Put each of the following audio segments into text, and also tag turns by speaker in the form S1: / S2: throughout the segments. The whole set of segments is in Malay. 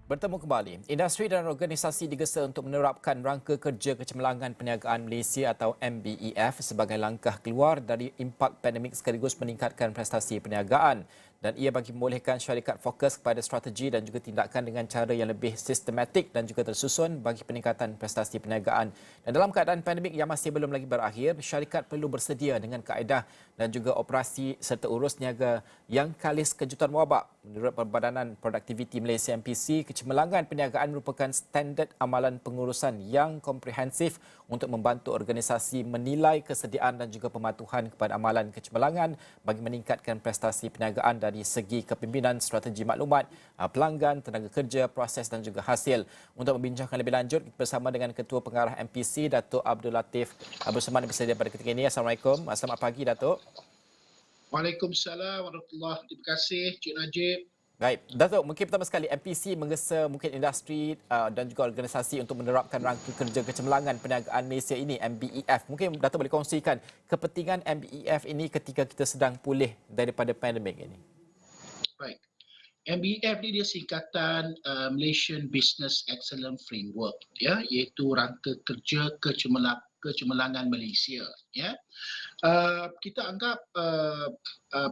S1: Bertemu kembali. Industri dan organisasi digesa untuk menerapkan Rangka Kerja Kecemerlangan Perniagaan Malaysia atau MBEF sebagai langkah keluar dari impak pandemik sekaligus meningkatkan prestasi perniagaan. Dan ia bagi membolehkan syarikat fokus kepada strategi dan juga tindakan dengan cara yang lebih sistematik dan juga tersusun bagi peningkatan prestasi perniagaan. Dan dalam keadaan pandemik yang masih belum lagi berakhir, syarikat perlu bersedia dengan kaedah dan juga operasi serta urus niaga yang kalis kejutan wabak. Menurut Perbadanan Produktiviti Malaysia MPC, kecemerlangan perniagaan merupakan standard amalan pengurusan yang komprehensif untuk membantu organisasi menilai kesediaan dan juga pematuhan kepada amalan kecemerlangan bagi meningkatkan prestasi perniagaan dari segi kepimpinan, strategi maklumat, pelanggan, tenaga kerja, proses dan juga hasil. Untuk membincangkan lebih lanjut bersama dengan Ketua Pengarah MPC, Datuk Abdul Latif bersama bersedia pada ketika ini. Assalamualaikum. Selamat pagi, Datuk.
S2: Waalaikumsalam warahmatullahi. Terima kasih Cik Najib.
S1: Baik, Datuk, mungkin pertama sekali MPC menggesa mungkin industri dan juga organisasi untuk menerapkan Rangka Kerja Kecemerlangan Perniagaan Malaysia ini, MBEF. Mungkin Datuk boleh kongsikan kepentingan MBEF ini ketika kita sedang pulih daripada pandemik ini.
S2: Baik. MBEF ni dia singkatan Malaysian Business Excellence Framework, ya, iaitu Rangka Kerja Kecemerlangan Malaysia, ya. Kita anggap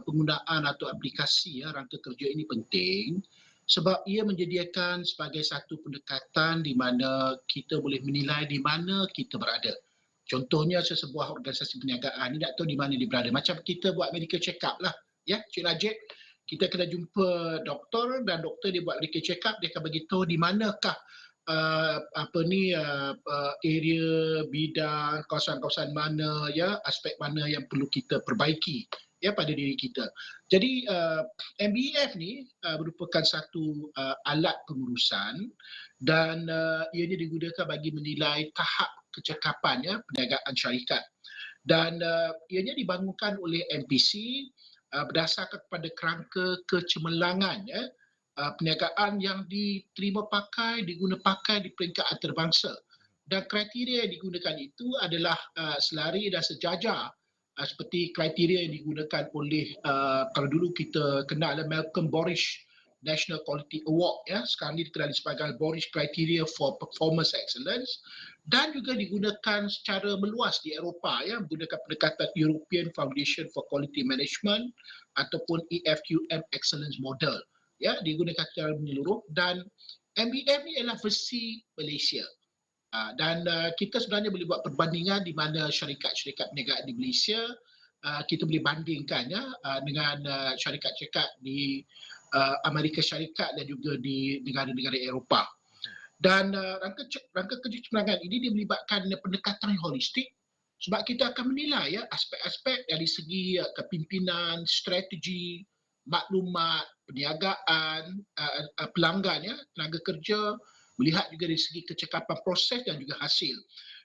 S2: penggunaan atau aplikasi rangka kerja ini penting sebab ia menyediakan sebagai satu pendekatan di mana kita boleh menilai di mana kita berada. Contohnya sesebuah organisasi perniagaan ni tak tahu di mana dia berada. Macam kita buat medical check up lah, ya Cik Najib. Kita kena jumpa doktor dan doktor dia buat medical check up, dia akan bagi tahu di manakah area bidang kawasan-kawasan mana, ya, aspek mana yang perlu kita perbaiki, ya, pada diri kita. Jadi MBEF ni merupakan satu alat pengurusan dan ianya digunakan bagi menilai tahap kecekapan, ya, perniagaan syarikat. Dan ianya dibangunkan oleh MPC berdasarkan kepada kerangka kecemerlangan, ya, perniagaan yang diterima pakai, diguna pakai di peringkat antarabangsa. Dan kriteria yang digunakan itu adalah selari dan sejajar seperti kriteria yang digunakan oleh kalau dulu kita kenal Malcolm Borish National Quality Award, ya, sekarang ini dikenali sebagai Borish Criteria for Performance Excellence, dan juga digunakan secara meluas di Eropah, ya, menggunakan pendekatan European Foundation for Quality Management ataupun EFQM Excellence Model, ya, digunakan secara menyeluruh. Dan MBEF ni adalah versi Malaysia. Dan kita sebenarnya boleh buat perbandingan di mana syarikat-syarikat perniagaan di Malaysia kita boleh bandingkan, ya, dengan syarikat-syarikat di Amerika Syarikat dan juga di negara-negara Eropah. Dan rangka kerja kecemerlangan ini dia melibatkan pendekatan yang holistik sebab kita akan menilai, ya, aspek-aspek dari segi kepimpinan, strategi, maklumat, perniagaan, pelanggan, ya, tenaga kerja, melihat juga dari segi kecekapan proses dan juga hasil.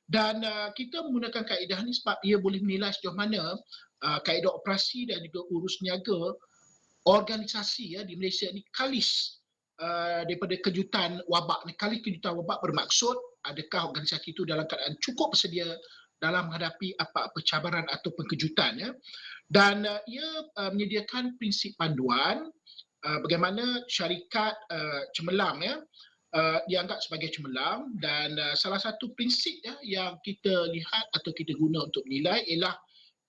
S2: Dan kita menggunakan kaedah ni sebab ia boleh menilai sejauh mana kaedah operasi dan juga urus niaga organisasi, ya, di Malaysia ni kalis daripada kejutan wabak ni. Kali kejutan wabak bermaksud adakah organisasi itu dalam keadaan cukup bersedia dalam menghadapi apa-apa cabaran ataupun kejutan, ya. Dan ia menyediakan prinsip panduan bagaimana syarikat cemerlang, ya, dianggap sebagai cemerlang. Dan salah satu prinsip, ya, yang kita lihat atau kita guna untuk menilai ialah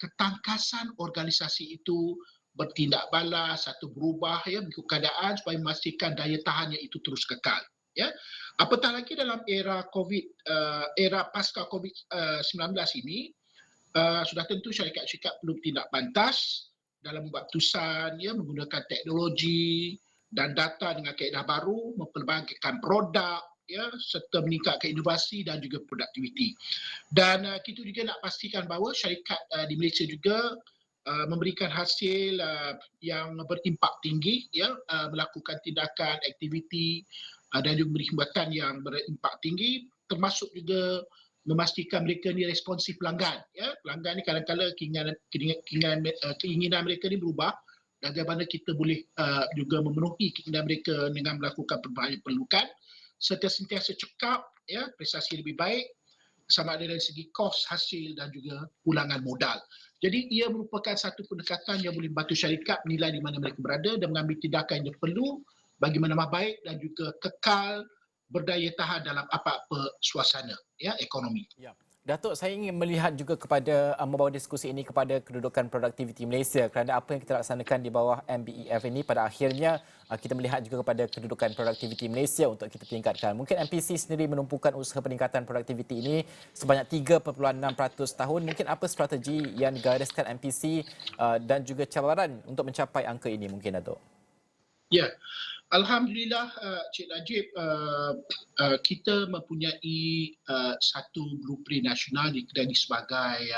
S2: ketangkasan organisasi itu bertindak balas atau berubah, ya, mengikut keadaan supaya memastikan daya tahannya itu terus kekal, ya. Apatah lagi dalam era era pasca COVID-19 ini, sudah tentu syarikat-syarikat perlu bertindak pantas dalam membuat keputusan, ya, menggunakan teknologi dan data dengan kaedah baru, memperbangkitkan produk, ya, serta meningkatkan inovasi dan juga produktiviti. Dan kita juga nak pastikan bahawa syarikat di Malaysia juga memberikan hasil yang berimpak tinggi, ya, melakukan tindakan, aktiviti dan juga perkhidmatan yang berimpak tinggi, termasuk juga memastikan mereka ni responsif pelanggan, ya. Pelanggan ni kadang-kadang keinginan mereka ni berubah dan bagaimana kita boleh juga memenuhi keinginan mereka dengan melakukan pelbagai perlukan serta sentiasa cekap, ya, prestasi lebih baik sama ada dari segi kos, hasil dan juga pulangan modal. Jadi ia merupakan satu pendekatan yang boleh membantu syarikat menilai di mana mereka berada dan mengambil tindakan yang perlu bagi menambah baik dan juga kekal berdaya tahan dalam apa-apa suasana ya ekonomi.
S1: Ya. Datuk, saya ingin melihat juga kepada membawa diskusi ini kepada kedudukan produktiviti Malaysia kerana apa yang kita laksanakan di bawah MBEF ini pada akhirnya kita melihat juga kepada kedudukan produktiviti Malaysia untuk kita tingkatkan. Mungkin MPC sendiri menumpukan usaha peningkatan produktiviti ini sebanyak 3.6% tahun. Mungkin apa strategi yang digariskan MPC dan juga cabaran untuk mencapai angka ini mungkin, Datuk?
S2: Ya, Alhamdulillah Cik Najib, kita mempunyai satu blueprint nasional dikenali sebagai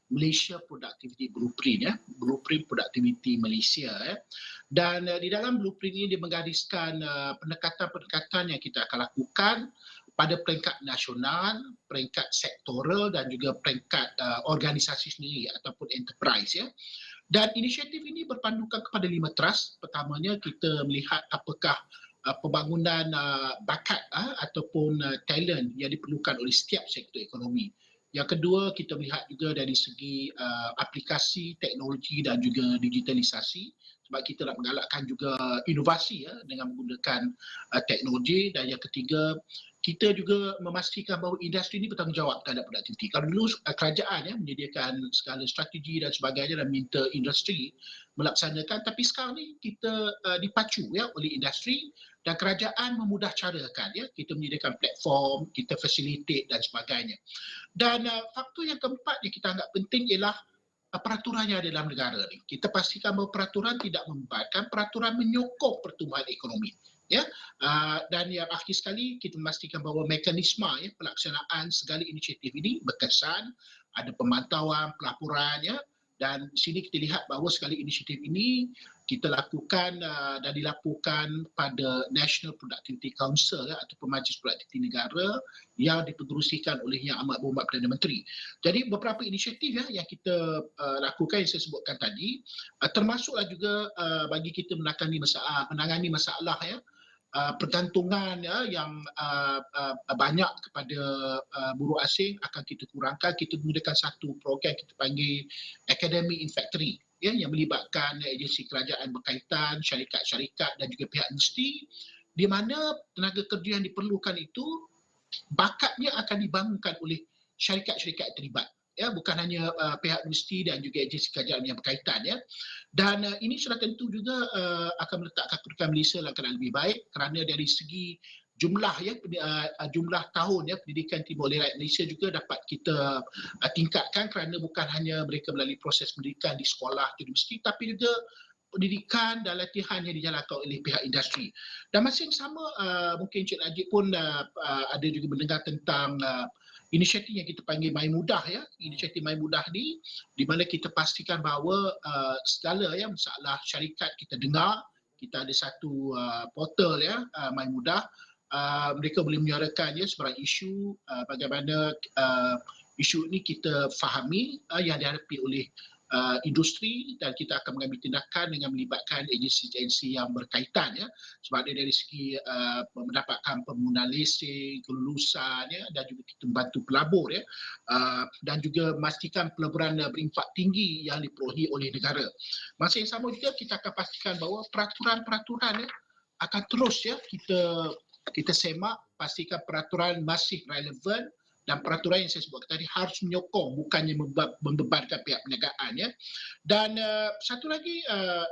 S2: Malaysia Productivity Blueprint, ya, Blueprint Productivity Malaysia, ya. Dan di dalam blueprint ini dia menggariskan pendekatan-pendekatan yang kita akan lakukan pada peringkat nasional, peringkat sektoral dan juga peringkat organisasi sendiri ataupun enterprise, ya. Dan inisiatif ini berpandukan kepada 5 trust. Pertamanya kita melihat apakah pembangunan bakat ataupun talent yang diperlukan oleh setiap sektor ekonomi. Yang kedua, kita melihat juga dari segi aplikasi, teknologi dan juga digitalisasi sebab kita nak menggalakkan juga inovasi ya dengan menggunakan teknologi. Dan yang ketiga, kita juga memastikan bahawa industri ini bertanggungjawab terhadap produktiviti. Kalau dulu kerajaan menyediakan segala strategi dan sebagainya dan minta industri melaksanakan, tapi sekarang ni kita dipacu ya oleh industri dan kerajaan memudah carakan ya, kita menyediakan platform, kita facilitate dan sebagainya. Dan faktor yang keempat yang kita anggap penting ialah peraturan yang ada dalam negara ni. Kita pastikan bahawa peraturan tidak membebankan, peraturan menyokong pertumbuhan ekonomi. Ya, dan yang akhir sekali kita memastikan bahawa mekanisme ya, pelaksanaan segala inisiatif ini berkesan, ada pemantauan, pelaporan ya, dan di sini kita lihat bahawa segala inisiatif ini kita lakukan dan dilaporkan pada National Productivity Council ya, atau Majlis Produktiviti Negara yang dipengerusikan oleh Yang Amat Berhormat Perdana Menteri. Jadi beberapa inisiatif ya yang kita lakukan yang saya sebutkan tadi, termasuklah juga bagi kita menangani masalah ya, pergantungan ya, yang banyak kepada buruh asing akan kita kurangkan. Kita menggunakan satu program kita panggil Academy in Factory ya, yang melibatkan agensi kerajaan berkaitan, syarikat-syarikat dan juga pihak industri, di mana tenaga kerja yang diperlukan itu bakatnya akan dibangunkan oleh syarikat-syarikat terlibat. Ya, bukan hanya pihak industri dan juga agensi kerajaan yang berkaitan ya. Dan ini sudah tentu juga akan meletakkan kedudukan Malaysia dalam keadaan lebih baik kerana dari segi jumlah ya, jumlah tahun ya pendidikan timur oleh rakyat Malaysia juga dapat kita tingkatkan kerana bukan hanya mereka melalui proses pendidikan di sekolah atau universiti, tapi juga pendidikan dan latihan yang dijalankan oleh pihak industri. Dan masa yang sama mungkin Cik Najib pun ada juga mendengar tentang inisiatif yang kita panggil My Mudah ya. Inisiatif My Mudah ni di mana kita pastikan bahawa segala ya masalah syarikat kita dengar, kita ada satu portal ya My Mudah. Mereka boleh menyuarakan ya sebarang isu, bagaimana isu ini kita fahami yang dihadapi oleh industri, dan kita akan mengambil tindakan dengan melibatkan agensi-agensi yang berkaitan ya, sebab dari segi mendapatkan permohonan lesen, kelulusan ya, dan juga kita membantu pelabur ya, dan juga memastikan pelaburan berimpak tinggi yang diperolehi oleh negara. Masa yang sama juga kita akan pastikan bahawa peraturan-peraturan ya akan terus ya kita semak, pastikan peraturan masih relevan dan peraturan yang saya sebutkan tadi harus menyokong, bukannya membebankan pihak perniagaan ya. Dan satu lagi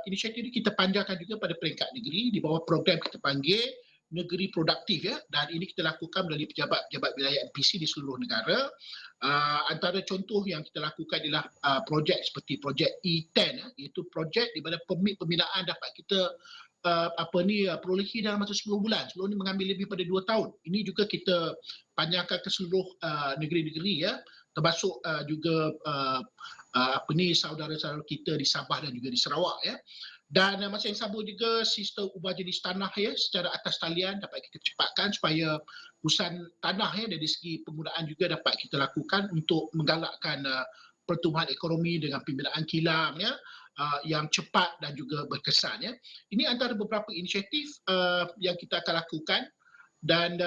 S2: inisiatif ini kita panjangkan juga pada peringkat negeri di bawah program kita panggil Negeri Produktif ya, dan ini kita lakukan melalui pejabat-pejabat wilayah MPC di seluruh negara. Antara contoh yang kita lakukan adalah projek seperti projek E10 ya, iaitu projek di mana permit pembinaan dapat kita perolehi dalam masa 10 bulan. Sebelum ini mengambil lebih pada 2 tahun. Ini juga kita panjangkan ke seluruh negeri-negeri ya, termasuk juga saudara-saudara kita di Sabah dan juga di Sarawak ya. Dan masa yang sama juga sistem ubah jenis tanah ya secara atas talian dapat kita cepatkan supaya urusan tanah ya dari segi penggunaan juga dapat kita lakukan untuk menggalakkan pertumbuhan ekonomi dengan pembinaan kilang ya, yang cepat dan juga berkesan ya. Ini antara beberapa inisiatif yang kita akan lakukan, dan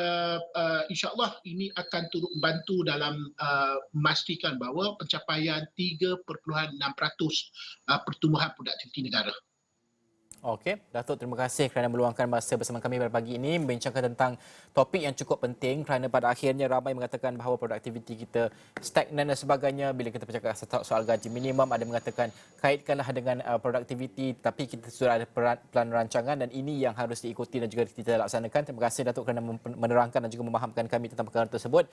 S2: insya-Allah ini akan turut membantu dalam memastikan bahawa pencapaian 3.6% pertumbuhan produktiviti negara.
S1: Okey, Datuk, terima kasih kerana meluangkan masa bersama kami pada pagi ini membincangkan tentang topik yang cukup penting kerana pada akhirnya ramai mengatakan bahawa produktiviti kita stagnan dan sebagainya. Bila kita bercakap soal gaji minimum, ada mengatakan kaitkanlah dengan produktiviti, tapi kita sudah ada plan rancangan dan ini yang harus diikuti dan juga kita laksanakan. Terima kasih Datuk kerana menerangkan dan juga memahamkan kami tentang perkara tersebut.